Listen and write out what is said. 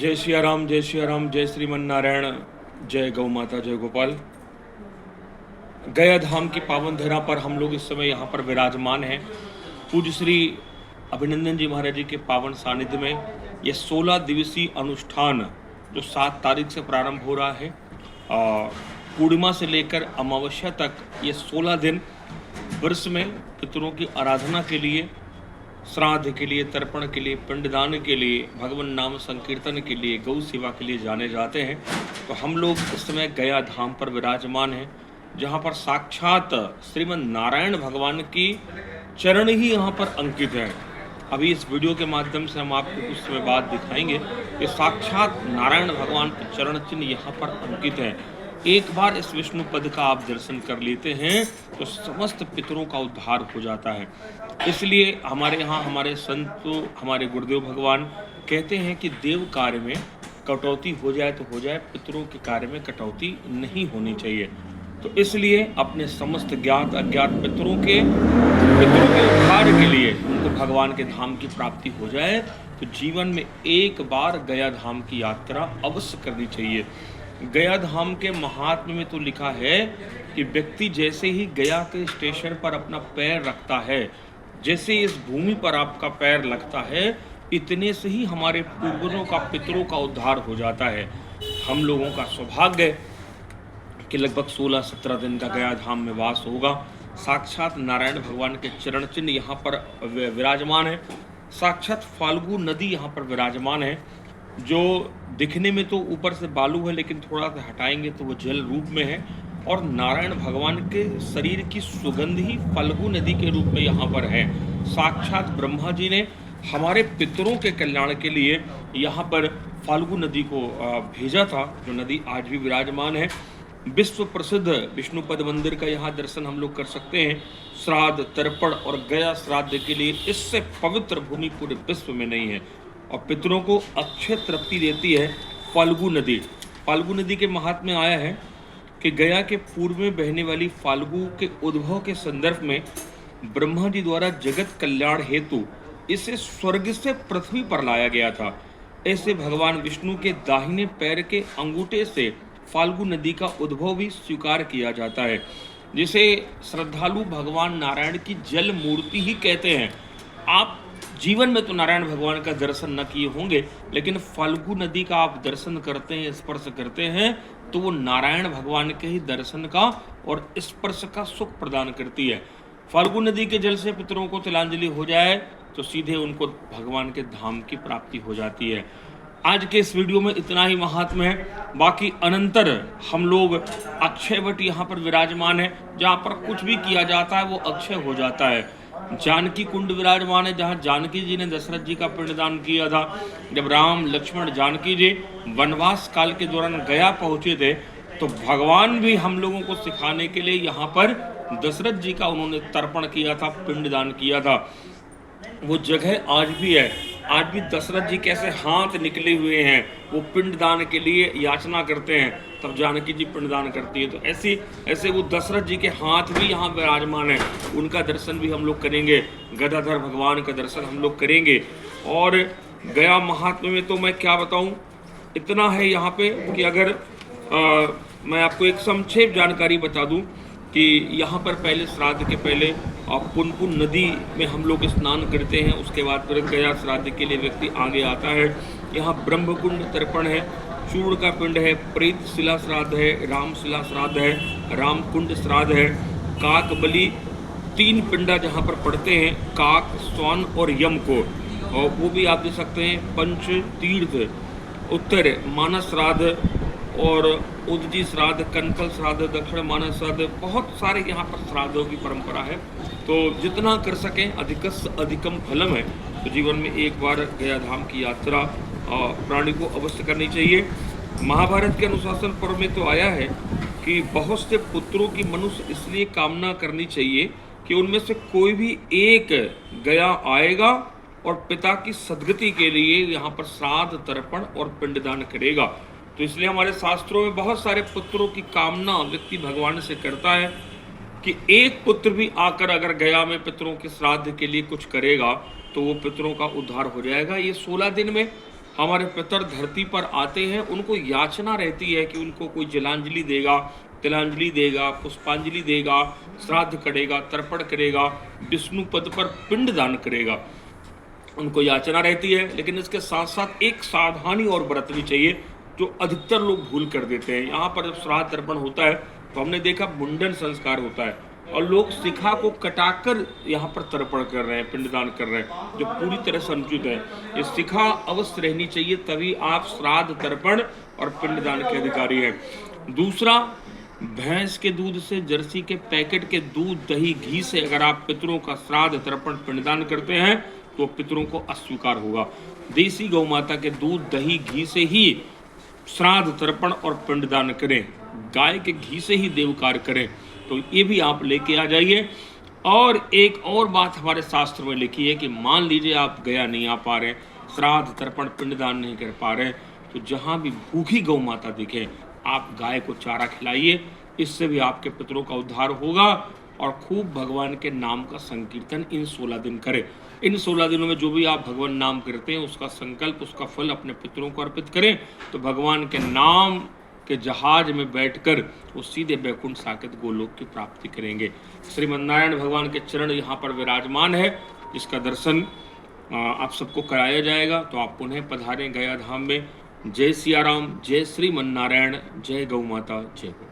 जय श्री राम, जय श्रीमन नारायण, जय गौ माता, जय गोपाल। गया धाम की पावन धरा पर हम लोग इस समय यहाँ पर विराजमान हैं। पूज्य श्री अभिनंदन जी महाराज जी के पावन सानिध्य में ये 16 दिवसीय अनुष्ठान जो 7 तारीख से प्रारंभ हो रहा है, पूर्णिमा से लेकर अमावस्या तक ये 16 दिन वर्ष में पितरों की आराधना के लिए, श्राद्ध के लिए, तर्पण के लिए, पिंडदान के लिए, भगवान नाम संकीर्तन के लिए, गौ सेवा के लिए जाने जाते हैं। तो हम लोग इस समय गया धाम पर विराजमान हैं, जहाँ पर साक्षात श्रीमन नारायण भगवान की चरण ही यहाँ पर अंकित है। अभी इस वीडियो के माध्यम से हम आपको कुछ समय बाद दिखाएंगे कि साक्षात नारायण भगवान के चरण चिन्ह यहाँ पर अंकित है। एक बार इस विष्णु पद का आप दर्शन कर लेते हैं तो समस्त पितरों का उद्धार हो जाता है। इसलिए हमारे यहाँ हमारे संतों, हमारे गुरुदेव भगवान कहते हैं कि देव कार्य में कटौती हो जाए तो हो जाए, पितरों के कार्य में कटौती नहीं होनी चाहिए। तो इसलिए अपने समस्त ज्ञात अज्ञात पितरों के उद्धार के लिए, उनको भगवान के धाम की प्राप्ति हो जाए तो जीवन में एक बार गया धाम की यात्रा अवश्य करनी चाहिए। गया धाम के महात्म्य में तो लिखा है कि व्यक्ति जैसे ही गया के स्टेशन पर अपना पैर रखता है, जैसे इस भूमि पर आपका पैर लगता है, इतने से ही हमारे पूर्वजों का, पितरों का उद्धार हो जाता है। हम लोगों का सौभाग्य है कि लगभग 16-17 दिन का गया धाम में वास होगा। साक्षात नारायण भगवान के चरण चिन्ह यहाँ पर विराजमान है। साक्षात फाल्गु नदी यहाँ पर विराजमान है, जो दिखने में तो ऊपर से बालू है, लेकिन थोड़ा सा हटाएंगे तो वो जल रूप में है। और नारायण भगवान के शरीर की सुगंध ही फाल्गु नदी के रूप में यहाँ पर है। साक्षात ब्रह्मा जी ने हमारे पितरों के कल्याण के लिए यहाँ पर फाल्गु नदी को भेजा था, जो नदी आज भी विराजमान है। विश्व प्रसिद्ध विष्णु पद मंदिर का यहाँ दर्शन हम लोग कर सकते हैं। श्राद्ध, तर्पण और गया श्राद्ध के लिए इससे पवित्र भूमि पूरे विश्व में नहीं है। और पितरों को अक्षय तृप्ति देती है फाल्गु नदी। फाल्गु नदी के महात्म्य आया है कि गया के पूर्व में बहने वाली फाल्गु के उद्भव के संदर्भ में ब्रह्मा जी द्वारा जगत कल्याण हेतु इसे स्वर्ग से पृथ्वी पर लाया गया था। ऐसे भगवान विष्णु के दाहिने पैर के अंगूठे से फाल्गु नदी का उद्भव भी स्वीकार किया जाता है, जिसे श्रद्धालु भगवान नारायण की जल मूर्ति ही कहते हैं। आप जीवन में तो नारायण भगवान का दर्शन न किए होंगे, लेकिन फाल्गु नदी का आप दर्शन करते हैं, स्पर्श करते हैं, तो वो नारायण भगवान के ही दर्शन का और स्पर्श का सुख प्रदान करती है। फाल्गु नदी के जल से पितरों को तिलांजलि हो जाए तो सीधे उनको भगवान के धाम की प्राप्ति हो जाती है। आज के इस वीडियो में इतना ही महात्म्य है। बाकी अनंतर हम लोग अक्षय वट यहाँ पर विराजमान है, जहाँ पर कुछ भी किया जाता है वो अक्षय हो जाता है। जानकी कुंड विराजमान है, जहाँ जानकी जी ने दशरथ जी का पिंडदान किया था। जब राम, लक्ष्मण, जानकी जी वनवास काल के दौरान गया पहुंचे थे, तो भगवान भी हम लोगों को सिखाने के लिए यहाँ पर दशरथ जी का उन्होंने तर्पण किया था, पिंडदान किया था। वो जगह आज भी है। आज भी दशरथ जी कैसे हाथ निकले हुए हैं, वो पिंडदान के लिए याचना करते हैं, तब जानकी जी पिंडदान करती है। तो ऐसे वो दशरथ जी के हाथ भी यहाँ विराजमान है, उनका दर्शन भी हम लोग करेंगे। गदाधर भगवान का दर्शन हम लोग करेंगे। और गया महात्म्य में तो मैं क्या बताऊँ, इतना है यहाँ पे कि अगर मैं आपको एक संक्षेप जानकारी बता दूँ कि यहाँ पर पहले श्राद्ध के पहले पुनपुन नदी में हम लोग स्नान करते हैं। उसके बाद फिर गया श्राद्ध के लिए व्यक्ति आगे आता है। यहाँ ब्रह्मकुंड तर्पण है, चूर्ण का पिंड है, प्रेत शिला श्राद्ध है, राम शिला श्राद्ध है, रामकुंड श्राद्ध है, काक बलि, 3 पिंडा जहाँ पर पड़ते हैं, काक, स्वान और यम को, और वो भी आप दे सकते हैं। पंच तीर्थ, उत्तर मानस श्राद्ध और उदजी श्राद्ध, कनकल श्राद्ध, दक्षिण मानस श्राद्ध, बहुत सारे यहाँ पर श्राद्धों की परंपरा है। तो जितना कर सकें, अधिकस अधिकम फलम है। तो जीवन में एक बार गया धाम की यात्रा प्राणी को अवश्य करनी चाहिए। महाभारत के अनुशासन पर्व में तो आया है कि बहुत से पुत्रों की मनुष्य इसलिए कामना करनी चाहिए कि उनमें से कोई भी एक गया आएगा और पिता की सद्गति के लिए यहाँ पर श्राद्ध, तर्पण और पिंडदान करेगा। तो इसलिए हमारे शास्त्रों में बहुत सारे पुत्रों की कामना व्यक्ति भगवान से करता है कि एक पुत्र भी आकर अगर गया में पितरों के श्राद्ध के लिए कुछ करेगा तो वो पितरों का उद्धार हो जाएगा। ये 16 दिन में हमारे पितर धरती पर आते हैं, उनको याचना रहती है कि उनको कोई जलांजलि देगा, तिलांजलि देगा, पुष्पांजलि देगा, श्राद्ध करेगा, तर्पण करेगा, विष्णु पद पर पिंड दान करेगा, उनको याचना रहती है। लेकिन इसके साथ साथ एक सावधानी और बरतनी चाहिए जो अधिकतर लोग भूल कर देते हैं। यहाँ पर जब श्राद्ध तर्पण होता है तो हमने देखा मुंडन संस्कार होता है और लोग शिखा को कटाकर यहाँ पर तर्पण कर रहे हैं, पिंडदान कर रहे हैं, जो पूरी तरह से अनुचित है। ये शिखा अवश्य रहनी चाहिए, तभी आप श्राद्ध तर्पण और पिंडदान के अधिकारी हैं। दूसरा, भैंस के दूध से, जर्सी के पैकेट के दूध, दही, घी से अगर आप पितरों का श्राद्ध तर्पण पिंडदान करते हैं तो पितरों को अस्वीकार होगा। देसी गौ माता के दूध, दही, घी से ही श्राद्ध तर्पण और पिंडदान करें, गाय के घी से ही देव कार्य करें। तो ये भी आप लेके आ जाइए। और एक और बात हमारे शास्त्र में लिखी है कि मान लीजिए आप गया नहीं आ पा रहे, श्राद्ध तर्पण पिंडदान नहीं कर पा रहे, तो जहाँ भी भूखी गौ माता दिखे आप गाय को चारा खिलाइए। इससे भी आपके पितरों का उद्धार होगा। और खूब भगवान के नाम का संकीर्तन इन 16 दिन करें। इन 16 दिनों में जो भी आप भगवान नाम करते हैं उसका संकल्प, उसका फल अपने पितरों को अर्पित करें, तो भगवान के नाम के जहाज में बैठकर वो सीधे बैकुंठ साकेत गोलोक की प्राप्ति करेंगे। श्रीमन नारायण भगवान के चरण यहाँ पर विराजमान है, जिसका दर्शन आप सबको कराया जाएगा। तो आप पुनः पधारें गया धाम में। जय सिया राम, जय श्रीमन नारायण, जय गौ माता, जय गौ।